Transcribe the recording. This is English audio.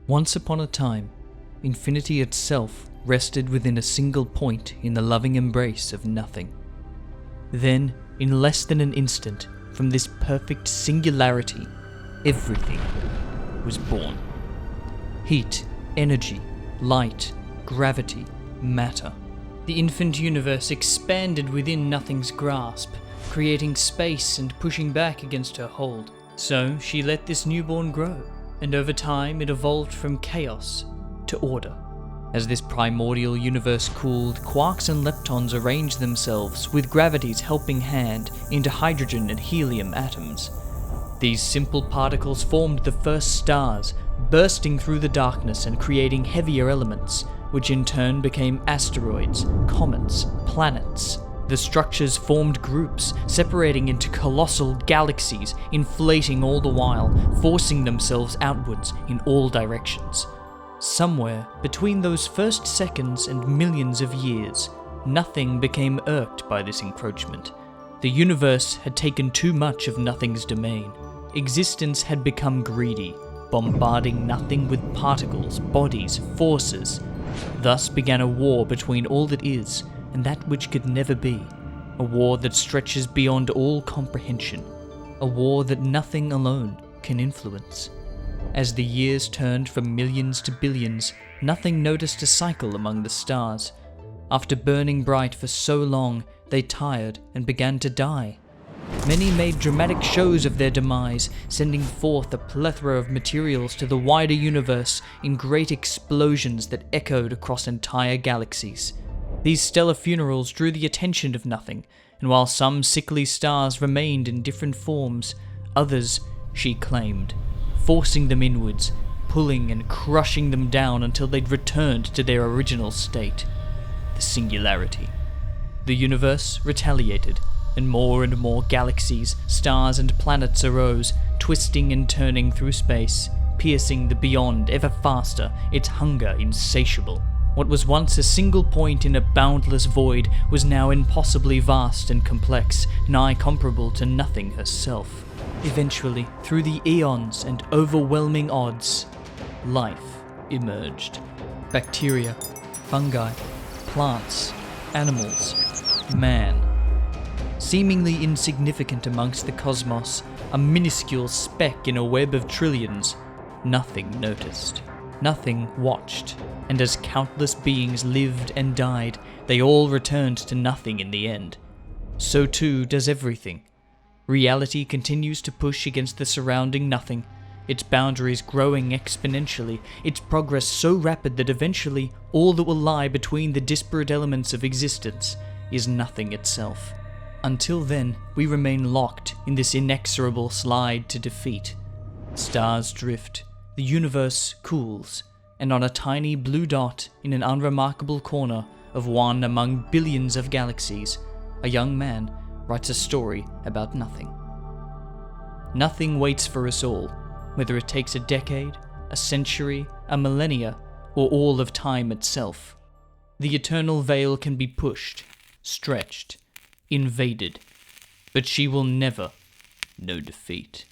Once upon a time, infinity itself rested within a single point in the loving embrace of nothing. Then, in less than an instant, from this perfect singularity, everything was born. Heat, energy, light, gravity, matter. The infant universe expanded within nothing's grasp, creating space and pushing back against her hold. So she let this newborn grow, and over time it evolved from chaos to order. As this primordial universe cooled, quarks and leptons arranged themselves, with gravity's helping hand, into hydrogen and helium atoms. These simple particles formed the first stars, bursting through the darkness and creating heavier elements, which in turn became asteroids, comets, planets. The structures formed groups, separating into colossal galaxies, inflating all the while, forcing themselves outwards in all directions. Somewhere between those first seconds and millions of years, nothing became irked by this encroachment. The universe had taken too much of nothing's domain. Existence had become greedy, bombarding nothing with particles, bodies, forces. Thus began a war between all that is and that which could never be, a war that stretches beyond all comprehension, a war that nothing alone can influence. As the years turned from millions to billions, nothing noticed a cycle among the stars. After burning bright for so long, they tired and began to die. Many made dramatic shows of their demise, sending forth a plethora of materials to the wider universe in great explosions that echoed across entire galaxies. These stellar funerals drew the attention of nothing, and while some sickly stars remained in different forms, others she claimed, forcing them inwards, pulling and crushing them down until they'd returned to their original state, the Singularity. The universe retaliated, and more galaxies, stars and planets arose, twisting and turning through space, piercing the beyond ever faster, its hunger insatiable. What was once a single point in a boundless void was now impossibly vast and complex, nigh comparable to nothing herself. Eventually, through the eons and overwhelming odds, life emerged. Bacteria, fungi, plants, animals, man. Seemingly insignificant amongst the cosmos, a minuscule speck in a web of trillions, nothing noticed. Nothing watched, and as countless beings lived and died, they all returned to nothing in the end. So too does everything. Reality continues to push against the surrounding nothing, its boundaries growing exponentially, its progress so rapid that eventually all that will lie between the disparate elements of existence is nothing itself. Until then, we remain locked in this inexorable slide to defeat. Stars drift, the universe cools, and on a tiny blue dot in an unremarkable corner of one among billions of galaxies, a young man writes a story about nothing. Nothing waits for us all, whether it takes a decade, a century, a millennia, or all of time itself. The eternal veil can be pushed, stretched, invaded, but she will never know defeat.